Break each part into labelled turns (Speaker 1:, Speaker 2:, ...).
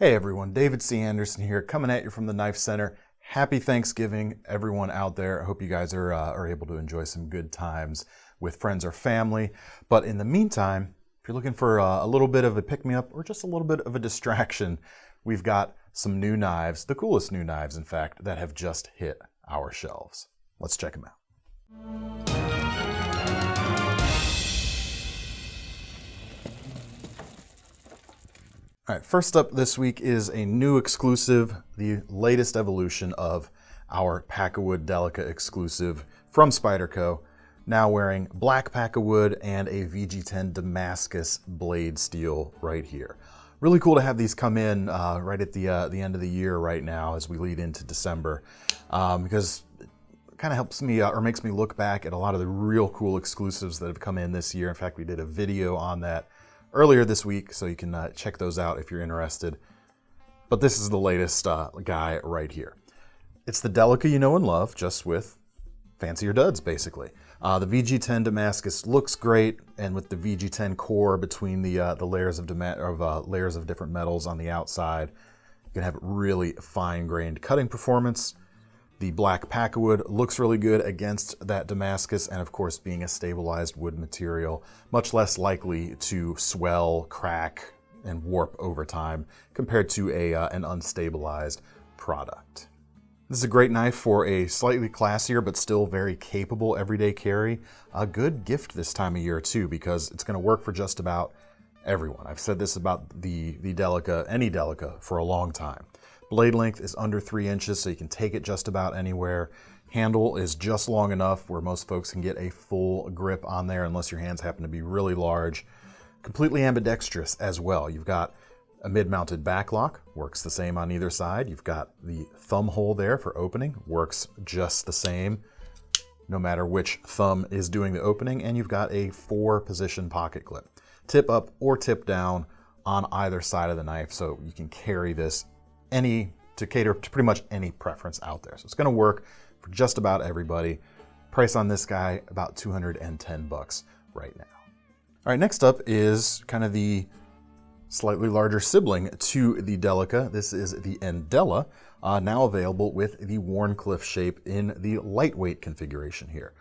Speaker 1: Hey everyone, David C. Anderson here, coming at you from the Knife Center. Happy Thanksgiving, everyone out there. I hope you guys are able to enjoy some good times with friends or family. But in the meantime, if you're looking for a little bit of a pick-me-up or just a little bit of a distraction, we've got some new knives, the coolest new knives, in fact, that have just hit our shelves. Let's check them out. All right, first up this week is a new exclusive, the latest evolution of our Pakkawood Delica exclusive from Spyderco, now wearing black Pakkawood and a VG10 Damascus blade steel right here. Really cool to have these come in right at the end of the year right now as we lead into December, because it kind of helps me or makes me look back at a lot of the real cool exclusives that have come in this year. In fact, we did a video on that earlier this week, so you can check those out if you're interested. But this is the latest guy right here. It's the Delica you know and love, just with fancier duds, basically. The VG10 Damascus looks great, and with the VG10 core between the layers of layers of different metals on the outside, you can have really fine-grained cutting performance. The black Pakkawood looks really good against that Damascus, and of course, being a stabilized wood material, much less likely to swell, crack, and warp over time compared to an unstabilized product. This is a great knife for a slightly classier but still very capable everyday carry. A good gift this time of year too, because it's going to work for just about everyone. I've said this about the Delica, any Delica, for a long time. Blade length is under 3 inches, so you can take it just about anywhere. Handle is just long enough where most folks can get a full grip on there unless your hands happen to be really large. Completely ambidextrous as well. You've got a mid-mounted backlock, works the same on either side. You've got the thumb hole there for opening, works just the same no matter which thumb is doing the opening, and you've got a 4-position pocket clip. Tip up or tip down on either side of the knife, so you can carry this to cater to pretty much any preference out there. So it's gonna work for just about everybody. Price on this guy, about 210 bucks right now. All right, next up is kind of the slightly larger sibling to the Delica. This is the Endela, now available with the Wharncliffe shape in the lightweight configuration here.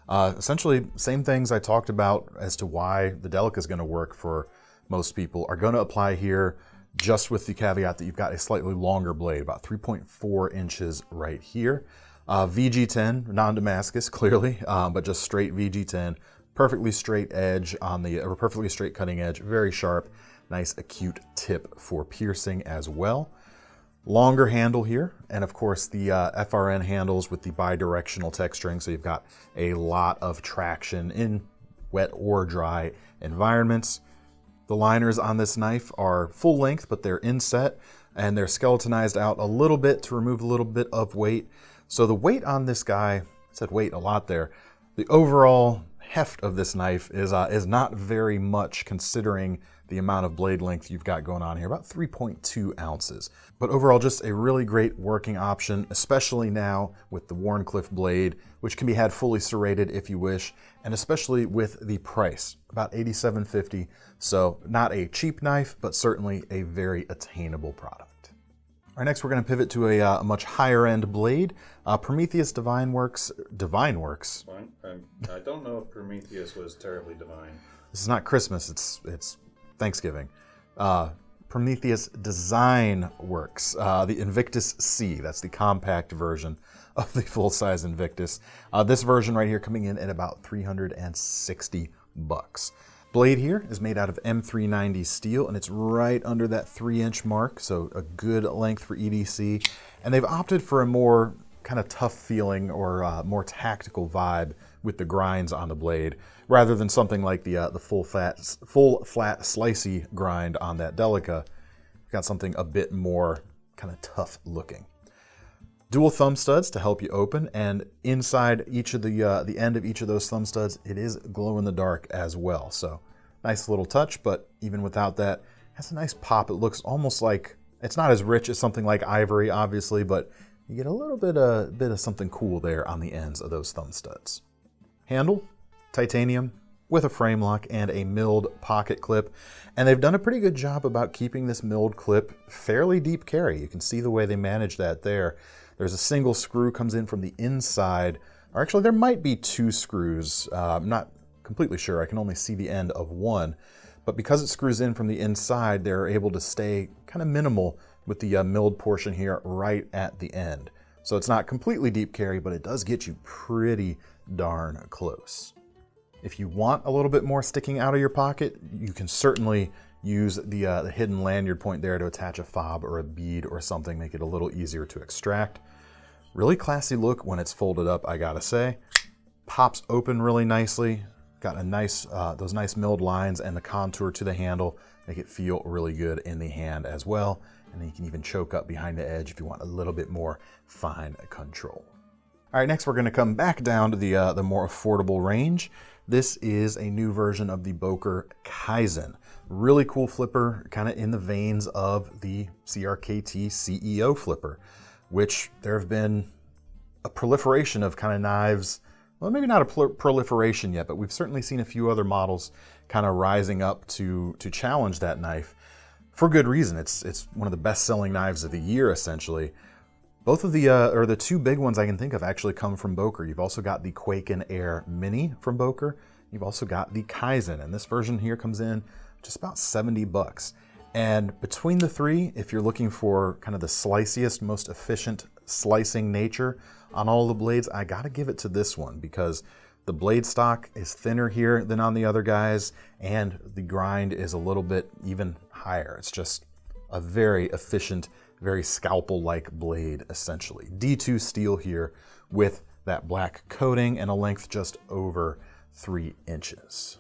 Speaker 1: Essentially, same things I talked about as to why the Delica is gonna work for most people are gonna apply here, just with the caveat that you've got a slightly longer blade, about 3.4 inches right here. VG10, non-Damascus, clearly, but just straight VG10. Perfectly straight edge or perfectly straight cutting edge, very sharp, nice acute tip for piercing as well. Longer handle here, and of course the FRN handles with the bi-directional texturing, so you've got a lot of traction in wet or dry environments. The liners on this knife are full length, but they're inset, and they're skeletonized out a little bit to remove a little bit of weight. So the weight on this guy, I said weight a lot there, the overall heft of this knife is not very much considering the amount of blade length you've got going on here, about 3.2 ounces. But overall, just a really great working option, especially now with the Wharncliffe blade, which can be had fully serrated if you wish, and especially with the price, about $87.50. So not a cheap knife, but certainly a very attainable product. All right, next we're going to pivot to a much higher end blade, Prometheus Werx.
Speaker 2: I don't know if Prometheus was terribly divine.
Speaker 1: This is not Christmas, it's Thanksgiving. Prometheus Design Works, the Invictus-C, that's the compact version of the full-size Invictus. This version right here coming in at about 360 bucks. Blade here is made out of M390 steel, and it's right under that 3-inch mark, so a good length for EDC. And they've opted for a more kind of tough feeling or more tactical vibe with the grinds on the blade, rather than something like the full flat slicey grind on that Delica. You've got something a bit more kind of tough looking. Dual thumb studs to help you open, and inside each of the end of each of those thumb studs, it is glow in the dark as well. So nice little touch, but even without that, it has a nice pop. It looks almost like, it's not as rich as something like ivory, obviously, but you get a little bit of something cool there on the ends of those thumb studs. Handle, titanium, with a frame lock and a milled pocket clip. And they've done a pretty good job about keeping this milled clip fairly deep carry. You can see the way they manage that there. There's a single screw comes in from the inside, or actually there might be 2 screws. I'm not completely sure. I can only see the end of one. But because it screws in from the inside, they're able to stay kind of minimal with the milled portion here right at the end. So it's not completely deep carry, but it does get you pretty darn close. If you want a little bit more sticking out of your pocket, you can certainly use the hidden lanyard point there to attach a fob or a bead or something, make it a little easier to extract. Really classy look when it's folded up, I gotta say. Pops open really nicely. Got a nice, those nice milled lines and the contour to the handle make it feel really good in the hand as well. And then you can even choke up behind the edge if you want a little bit more fine control. All right, next we're gonna come back down to the more affordable range. This is a new version of the Boker Kaizen. Really cool flipper, kind of in the veins of the CRKT CEO flipper, which there have been a proliferation of kind of knives. Well, maybe not a proliferation yet, but we've certainly seen a few other models kind of rising up to challenge that knife for good reason. It's one of the best-selling knives of the year, essentially. Both of the 2 big ones I can think of actually come from Boker. You've also got the Quaken Air Mini from Boker. You've also got the Kaizen, and this version here comes in just about 70 bucks. And between the 3, if you're looking for kind of the sliciest, most efficient slicing nature on all the blades, I gotta give it to this one because the blade stock is thinner here than on the other guys, and the grind is a little bit even higher. It's just a very efficient, very scalpel-like blade, essentially. D2 steel here with that black coating and a length just over 3 inches.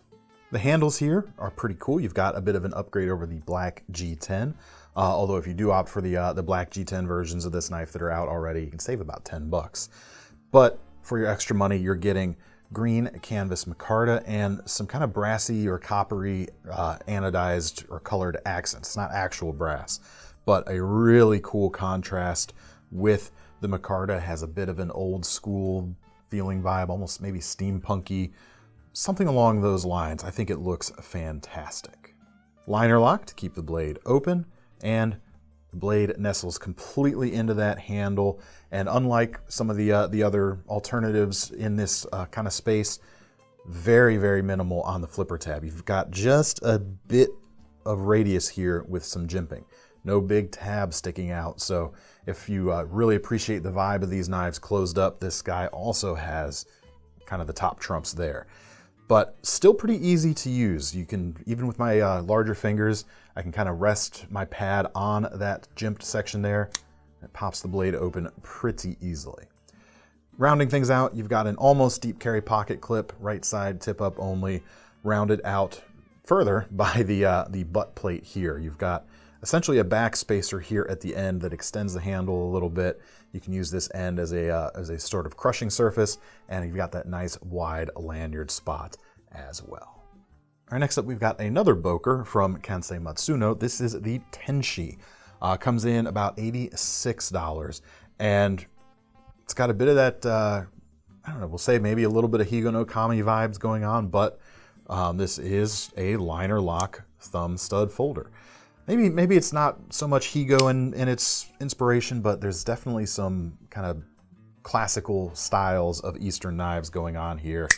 Speaker 1: The handles here are pretty cool. You've got a bit of an upgrade over the black G10. Although if you do opt for the black G10 versions of this knife that are out already, you can save about 10 bucks. But for your extra money, you're getting green canvas micarta and some kind of brassy or coppery anodized or colored accents. It's not actual brass, but a really cool contrast with the micarta. Has a bit of an old school feeling vibe, almost maybe steampunky, something along those lines. I think it looks fantastic. Liner lock to keep the blade open, and the blade nestles completely into that handle. And unlike some of the other alternatives in this kind of space, very, very minimal on the flipper tab. You've got just a bit of radius here with some jimping. No big tab sticking out. So if you really appreciate the vibe of these knives closed up, this guy also has kind of the top trumps there. But still pretty easy to use. You can, even with my larger fingers, I can kind of rest my pad on that jimped section there. It pops the blade open pretty easily. Rounding things out, you've got an almost deep carry pocket clip, right side tip up only, rounded out further by the butt plate here. You've got essentially a back spacer here at the end that extends the handle a little bit. You can use this end as a sort of crushing surface, and you've got that nice wide lanyard spot as well. All right, next up we've got another Boker from Kansei Matsuno. This is the Tenshi. Comes in about $86, and it's got a bit of that, I don't know, we'll say maybe a little bit of Higo no Kami vibes going on, but this is a liner lock thumb stud folder. Maybe it's not so much Higo in its inspiration, but there's definitely some kind of classical styles of Eastern knives going on here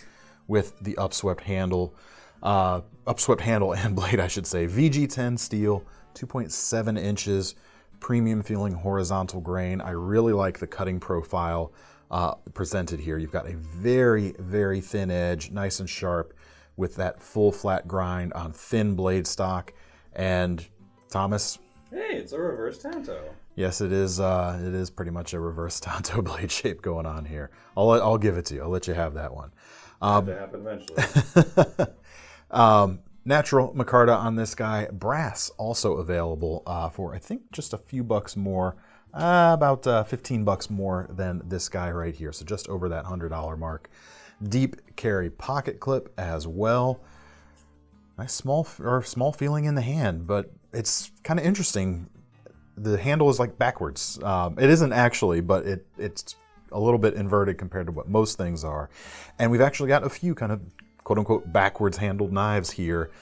Speaker 1: with the upswept handle and blade, I should say. VG10 steel, 2.7 inches, premium feeling horizontal grain. I really like the cutting profile presented here. You've got a very, very thin edge, nice and sharp, with that full flat grind on thin blade stock. And Thomas?
Speaker 2: Hey, it's a reverse Tanto.
Speaker 1: Yes, it is. It is pretty much a reverse Tanto blade shape going on here. I'll give it to you. I'll let you have that one.
Speaker 2: Have to happen eventually.
Speaker 1: Natural micarta on this guy. Brass also available for, I think, just a few bucks more. About 15 bucks more than this guy right here. So just over that $100 mark. Deep carry pocket clip as well. Nice small feeling in the hand, but it's kind of interesting. The handle is like backwards. It isn't actually, but it's a little bit inverted compared to what most things are. And we've actually got a few kind of quote-unquote backwards handled knives here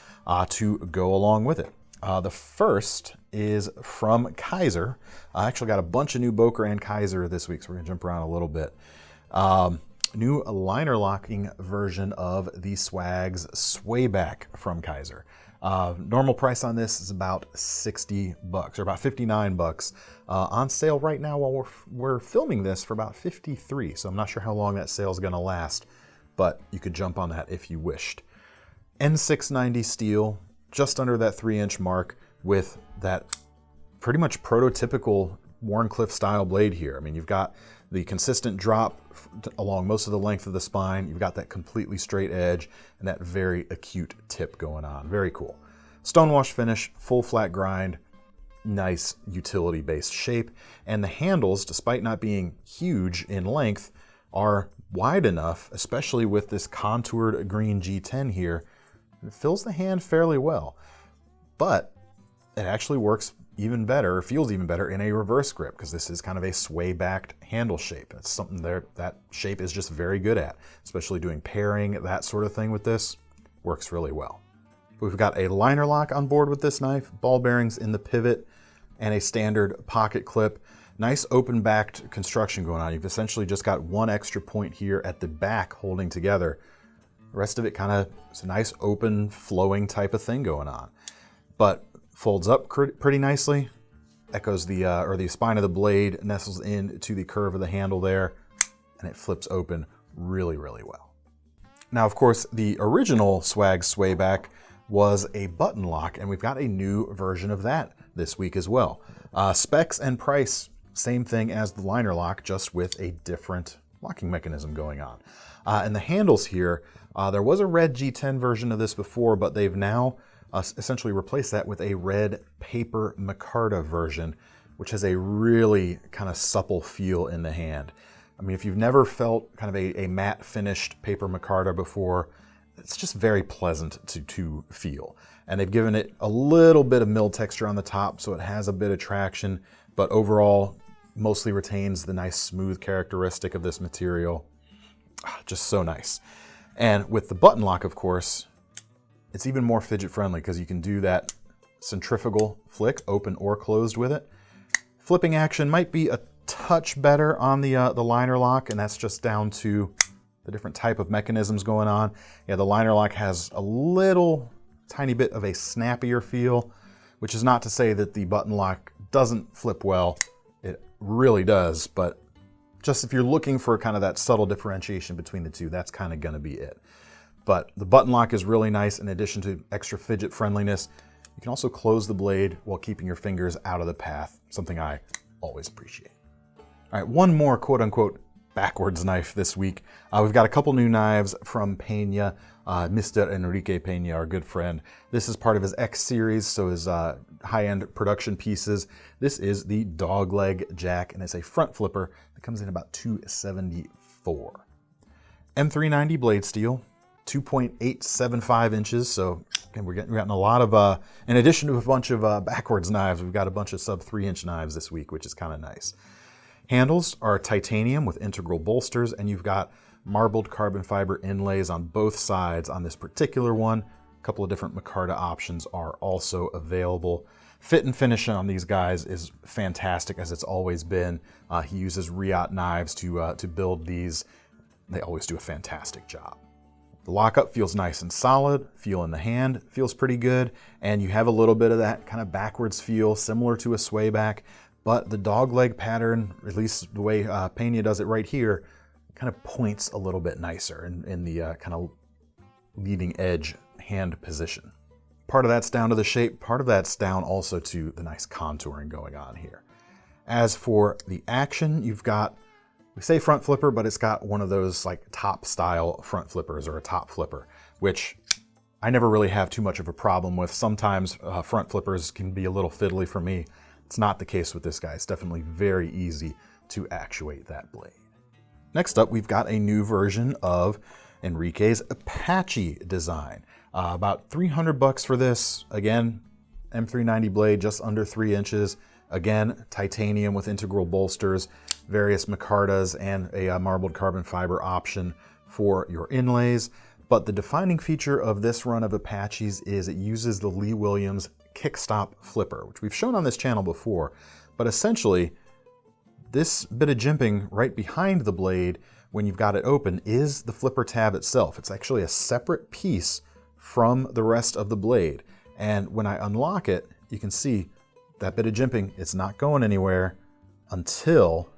Speaker 1: to go along with it. The first is from Kizer. I actually got a bunch of new Boker and Kizer this week, so we're going to jump around a little bit. New liner locking version of the Swags Swayback from Kizer. Normal price on this is about $60 or about $59. On sale right now while we're filming this for about $53. So I'm not sure how long that sale is going to last, but you could jump on that if you wished. N690 steel, just under that 3-inch mark with that pretty much prototypical Wharncliffe style blade here. I mean, you've got the consistent drop along most of the length of the spine. You've got that completely straight edge and that very acute tip going on. Very cool. Stonewash finish, full flat grind, nice utility-based shape. And the handles, despite not being huge in length, are wide enough, especially with this contoured green G10 here. It fills the hand fairly well. But it actually works even better, or feels even better in a reverse grip, because this is kind of a sway-backed handle shape. That's something that shape is just very good at, especially doing pairing, that sort of thing with this. Works really well. We've got a liner lock on board with this knife, ball bearings in the pivot, and a standard pocket clip. Nice open-backed construction going on. You've essentially just got one extra point here at the back holding together. The rest of it kind of, it's a nice open, flowing type of thing going on. But folds up pretty nicely, echoes the spine of the blade, nestles into the curve of the handle there, and it flips open really, really well. Now, of course, the original Swag Swayback was a button lock, and we've got a new version of that this week as well. Specs and price, same thing as the liner lock, just with a different locking mechanism going on. And the handles here, there was a red G10 version of this before, but they've now essentially replace that with a red paper micarta version, which has a really kind of supple feel in the hand. I mean, if you've never felt kind of a matte finished paper micarta before, it's just very pleasant to feel. And they've given it a little bit of mill texture on the top, so it has a bit of traction, but overall mostly retains the nice smooth characteristic of this material. Just so nice. And with the button lock, of course, it's even more fidget friendly because you can do that centrifugal flick, open or closed with it. Flipping action might be a touch better on the liner lock, and that's just down to the different type of mechanisms going on. Yeah, the liner lock has a little tiny bit of a snappier feel, which is not to say that the button lock doesn't flip well. It really does, but just if you're looking for kind of that subtle differentiation between the two, that's kind of gonna be it. But the button lock is really nice. In addition to extra fidget friendliness, you can also close the blade while keeping your fingers out of the path, something I always appreciate. All right, one more quote-unquote backwards knife this week. We've got a couple new knives from Peña, Mr. Enrique Peña, our good friend. This is part of his X series, so his high-end production pieces. This is the Dogleg Jack, and it's a front flipper that comes in about $274. M390 blade steel, 2.875 inches, so again, we're getting a lot of, in addition to a bunch of backwards knives, we've got a bunch of sub 3-inch knives this week, which is kind of nice. Handles are titanium with integral bolsters, and you've got marbled carbon fiber inlays on both sides on this particular one. A couple of different micarta options are also available. Fit and finish on these guys is fantastic, as it's always been. He uses Riot knives to build these. They always do a fantastic job. The lockup feels nice and solid, feel in the hand feels pretty good, and you have a little bit of that kind of backwards feel similar to a swayback, but the dogleg pattern, at least the way Peña does it right here, kind of points a little bit nicer in the kind of leading edge hand position. Part of that's down to the shape, part of that's down also to the nice contouring going on here. As for the action, you've got, we say front flipper, but it's got one of those like top style front flippers, or a top flipper, which I never really have too much of a problem with. Sometimes front flippers can be a little fiddly for me. It's not the case with this guy. It's definitely very easy to actuate that blade. Next up, we've got a new version of Enrique's Apache design. About $300 for this. Again, M390 blade, just under 3 inches. Again, titanium with integral bolsters, various micartas, and a marbled carbon fiber option for your inlays. But the defining feature of this run of Apaches is it uses the Lee Williams kickstop flipper, which we've shown on this channel before. But essentially, this bit of jimping right behind the blade when you've got it open is the flipper tab itself. It's actually a separate piece from the rest of the blade. And when I unlock it, you can see that bit of jimping, it's not going anywhere until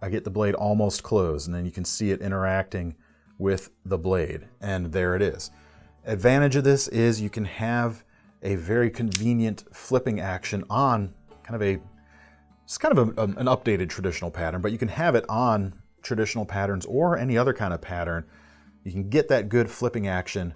Speaker 1: I get the blade almost closed, and then you can see it interacting with the blade, and there it is. Advantage of this is you can have a very convenient flipping action on it's kind of an updated traditional pattern, but you can have it on traditional patterns or any other kind of pattern. You can get that good flipping action,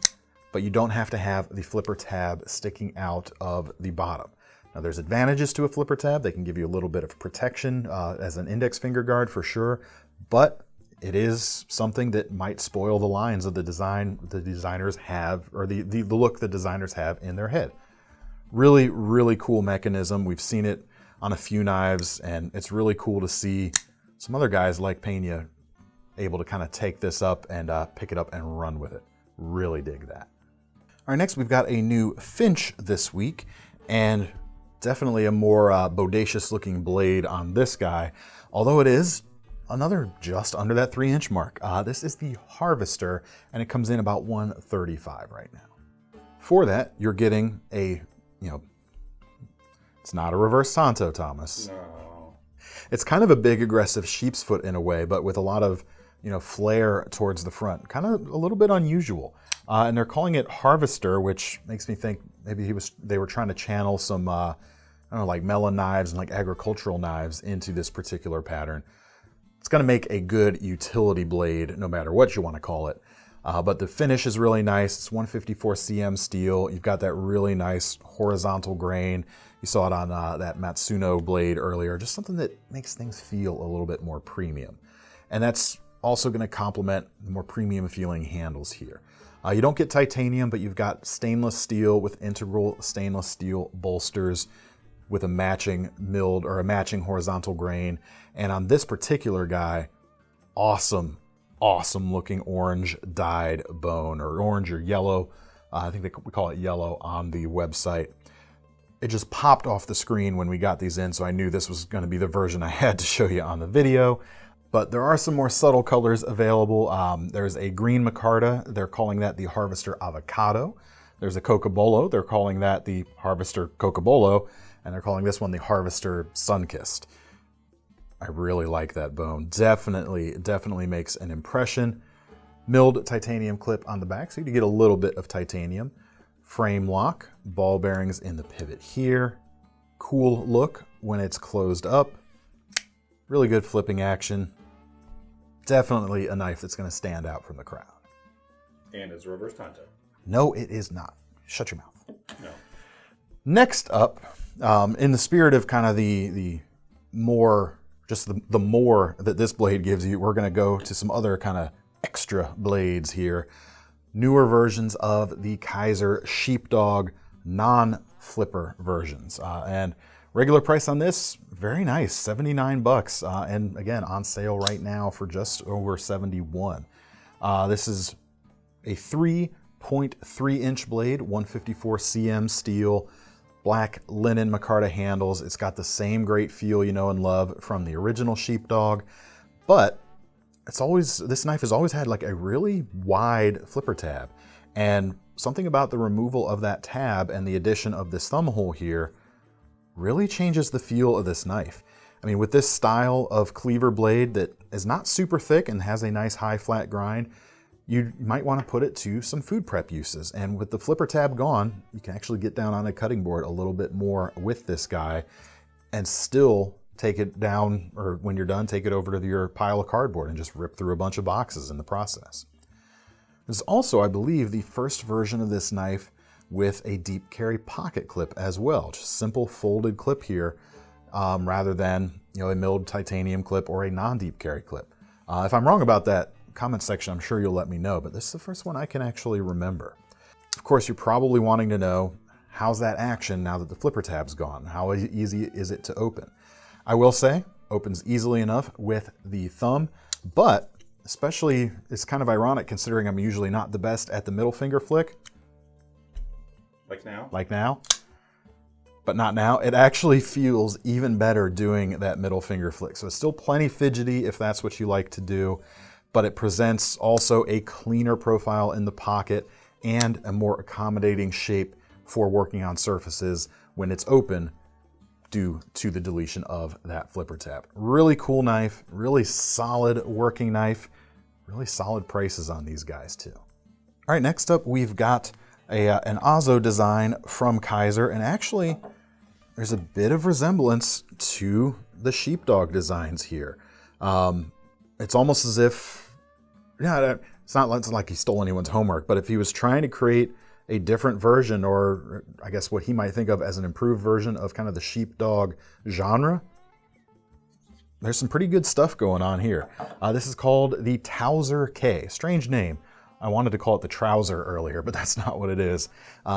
Speaker 1: but you don't have to have the flipper tab sticking out of the bottom. Now there's advantages to a flipper tab. They can give you a little bit of protection as an index finger guard for sure, but it is something that might spoil the lines of the design the designers have, or the look the designers have in their head. Really, really cool mechanism. We've seen it on a few knives, and it's really cool to see some other guys like Peña able to kind of take this up and pick it up and run with it. Really dig that. All right, next we've got a new Finch this week, and definitely a more bodacious looking blade on this guy, although it is another just under that 3-inch mark. This is the Harvester, and it comes in about $135 right now. For that, you're getting a, it's not a reverse Tanto, Thomas.
Speaker 2: No.
Speaker 1: It's kind of a big, aggressive sheep's foot in a way, but with a lot of, flair towards the front. Kind of a little bit unusual. And they're calling it Harvester, which makes me think maybe they were trying to channel some, like melon knives and like agricultural knives into this particular pattern. It's going to make a good utility blade, no matter what you want to call it. But the finish is really nice. It's 154 cm steel. You've got that really nice horizontal grain. You saw it on that Matsuno blade earlier. Just something that makes things feel a little bit more premium. And that's also going to complement the more premium feeling handles here. You don't get titanium, but you've got stainless steel with integral stainless steel bolsters with a matching milled or a matching horizontal grain. And on this particular guy, awesome looking orange dyed bone, or orange or yellow. I think we call it yellow on the website. It just popped off the screen when we got these in, so I knew this was going to be the version I had to show you on the video. But there are some more subtle colors available. There's a green micarta. They're calling that the Harvester Avocado. There's a Cocobolo. They're calling that the Harvester Cocobolo. And they're calling this one the Harvester Sunkissed. I really like that bone. Definitely makes an impression. Milled titanium clip on the back, so you get a little bit of titanium. Frame lock, ball bearings in the pivot here. Cool look when it's closed up. Really good flipping action. Definitely a knife that's going to stand out from the crowd.
Speaker 2: And it's reverse Tanto.
Speaker 1: No, it is not. Shut your mouth.
Speaker 2: No.
Speaker 1: Next up, in the spirit of kind of the more, just the more that this blade gives you, we're going to go to some other kind of extra blades here. Newer versions of the Kizer Sheepdog non-flipper versions. And regular price on this, very nice, $79. And again, on sale right now for just over $71. This is a 3.3-inch blade, 154 cm steel, black linen micarta handles. It's got the same great feel you know and love from the original Sheepdog, but this knife has always had like a really wide flipper tab, and something about the removal of that tab and the addition of this thumb hole here really changes the feel of this knife. I mean, with this style of cleaver blade that is not super thick and has a nice high flat grind, you might want to put it to some food prep uses. And with the flipper tab gone, you can actually get down on a cutting board a little bit more with this guy and still take it down, or when you're done, take it over to your pile of cardboard and just rip through a bunch of boxes in the process. There's also, I believe, the first version of this knife with a deep carry pocket clip as well. Just simple folded clip here, rather than a milled titanium clip or a non-deep carry clip. If I'm wrong about that, comment section, I'm sure you'll let me know, but this is the first one I can actually remember. Of course, you're probably wanting to know, how's that action now that the flipper tab's gone? How easy is it to open? I will say, opens easily enough with the thumb, but Especially, it's kind of ironic considering I'm usually not the best at the middle finger flick.
Speaker 2: Like now?
Speaker 1: Like now. But not now. It actually feels even better doing that middle finger flick. So it's still plenty fidgety if that's what you like to do, but it presents also a cleaner profile in the pocket and a more accommodating shape for working on surfaces when it's open due to the deletion of that flipper tab. Really cool knife, really solid working knife, really solid prices on these guys too. All right, next up we've got an Ozo design from Kizer, and actually there's a bit of resemblance to the Sheepdog designs here. It's almost as if, yeah, it's not like he stole anyone's homework, but if he was trying to create a different version, or I guess what he might think of as an improved version of kind of the Sheepdog genre, there's some pretty good stuff going on here. This is called the Towser K. Strange name. I wanted to call it the Trouser earlier, but that's not what it is.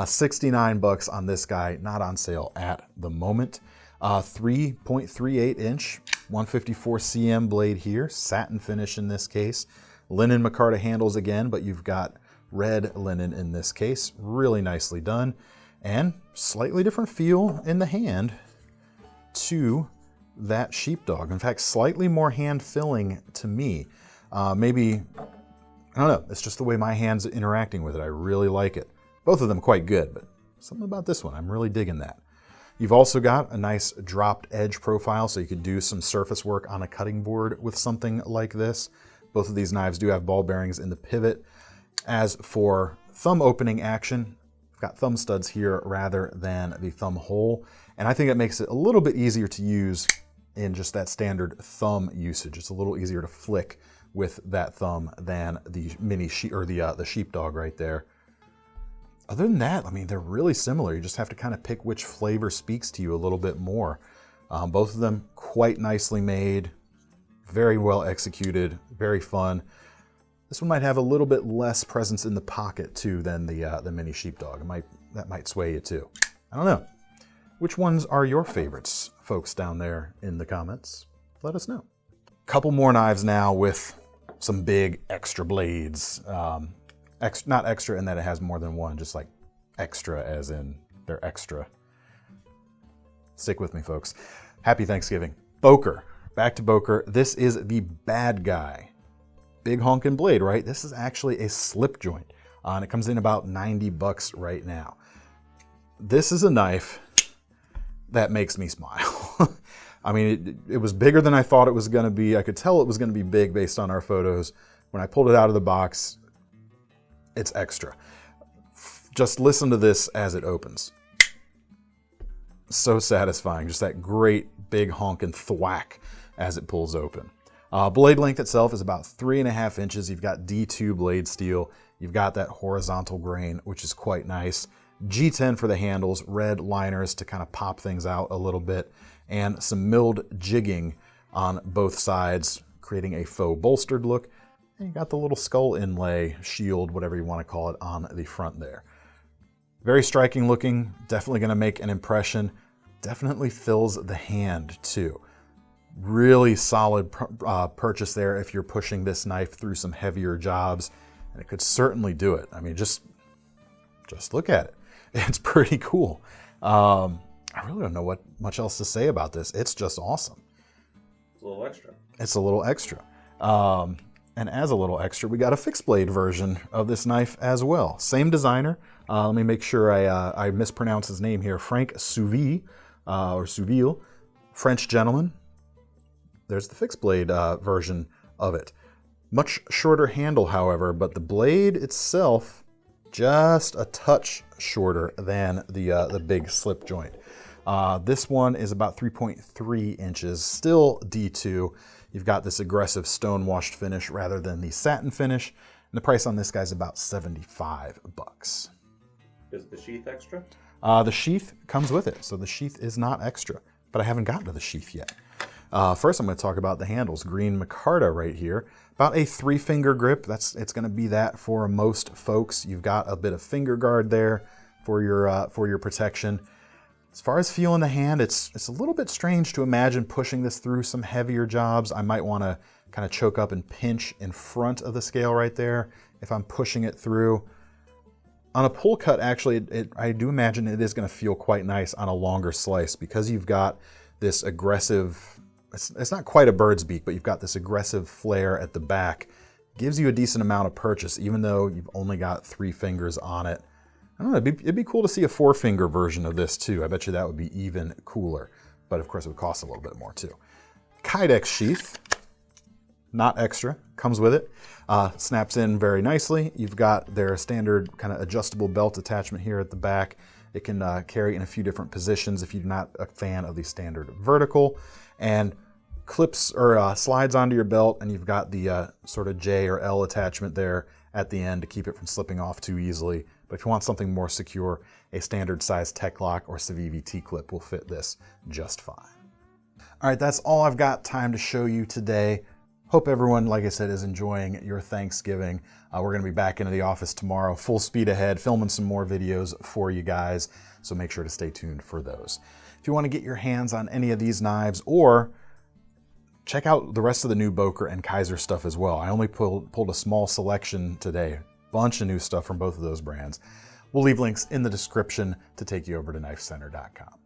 Speaker 1: 69 bucks on this guy, not on sale at the moment. 3.38 inch, 154 cm blade here, satin finish in this case. Linen micarta handles again, but you've got red linen in this case. Really nicely done, and slightly different feel in the hand to that Sheepdog. In fact, slightly more hand filling to me. Maybe, I don't know, it's just the way my hand's interacting with it. I really like it. Both of them quite good, but something about this one, I'm really digging that. You've also got a nice dropped edge profile, so you could do some surface work on a cutting board with something like this. Both of these knives do have ball bearings in the pivot. As for thumb opening action, I've got thumb studs here rather than the thumb hole, and I think it makes it a little bit easier to use in just that standard thumb usage. It's a little easier to flick with that thumb than the the Sheepdog right there. Other than that, I mean, they're really similar. You just have to kind of pick which flavor speaks to you a little bit more. Both of them quite nicely made, very well executed, very fun. This one might have a little bit less presence in the pocket too than the mini Sheepdog. That might sway you too. I don't know. Which ones are your favorites, folks down there in the comments? Let us know. Couple more knives now with some big extra blades. Not extra in that it has more than one, just like extra as in they're extra. Stick with me, folks. Happy Thanksgiving. Boker. Back to Boker. This is the Bad Guy. Big honkin' blade, right? This is actually a slip joint. And it comes in about 90 bucks right now. This is a knife that makes me smile. I mean, it was bigger than I thought it was gonna be. I could tell it was gonna be big based on our photos. When I pulled it out of the box, it's extra. Just listen to this as it opens. So satisfying, just that great big honkin' thwack as it pulls open. Blade length itself is about 3.5 inches. You've got D2 blade steel. You've got that horizontal grain, which is quite nice. G10 for the handles, red liners to kind of pop things out a little bit, and some milled jigging on both sides, creating a faux bolstered look. And you got the little skull inlay, shield, whatever you want to call it, on the front there. Very striking looking, definitely going to make an impression. Definitely fills the hand too. Really solid purchase there if you're pushing this knife through some heavier jobs, and it could certainly do it. I mean, just look at it. It's pretty cool. I really don't know what much else to say about this. It's just awesome.
Speaker 2: It's a little extra.
Speaker 1: It's a little extra. And as a little extra, we got a fixed blade version of this knife as well. Same designer. Let me make sure I mispronounce his name here. Frank Souville, or Souville, French gentleman. There's the fixed blade version of it. Much shorter handle, however, but the blade itself just a touch shorter than the big slip joint. This one is about 3.3 inches, still D2. You've got this aggressive stone washed finish rather than the satin finish, and the price on this guy's about 75 bucks.
Speaker 2: Is the sheath extra?
Speaker 1: The sheath comes with it, so the sheath is not extra, but I haven't gotten to the sheath yet. First, I'm going to talk about the handles. Green micarta right here. About a 3-finger grip. It's going to be that for most folks. You've got a bit of finger guard there for your protection. As far as feel in the hand, it's a little bit strange to imagine pushing this through some heavier jobs. I might want to kind of choke up and pinch in front of the scale right there if I'm pushing it through. On a pull cut, actually, I do imagine it is going to feel quite nice on a longer slice because you've got this aggressive, it's not quite a bird's beak, but you've got this aggressive flare at the back. Gives you a decent amount of purchase, even though you've only got 3 fingers on it. I don't know, it'd be cool to see a 4-finger version of this too. I bet you that would be even cooler. But of course it would cost a little bit more too. Kydex sheath, not extra, comes with it. Snaps in very nicely. You've got their standard kind of adjustable belt attachment here at the back. It can carry in a few different positions if you're not a fan of the standard vertical. And clips or slides onto your belt, and you've got the sort of J or L attachment there at the end to keep it from slipping off too easily. But if you want something more secure, a standard size Tech Lock or Civivi T-clip will fit this just fine. All right, that's all I've got time to show you today. Hope everyone, like I said, is enjoying your Thanksgiving. We're gonna be back into the office tomorrow, full speed ahead, filming some more videos for you guys, so make sure to stay tuned for those. If you wanna get your hands on any of these knives, or check out the rest of the new Boker and Kizer stuff as well. I only pulled a small selection today. Bunch of new stuff from both of those brands. We'll leave links in the description to take you over to KnifeCenter.com.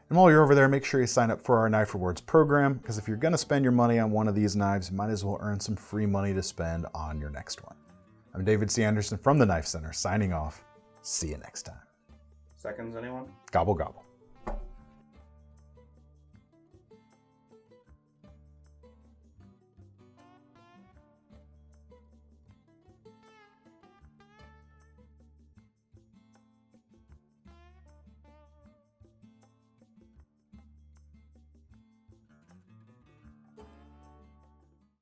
Speaker 1: And while you're over there, make sure you sign up for our Knife Rewards program, because if you're gonna spend your money on one of these knives, you might as well earn some free money to spend on your next one. I'm David C. Anderson from the Knife Center, signing off. See you next time.
Speaker 2: Seconds, anyone?
Speaker 1: Gobble, gobble.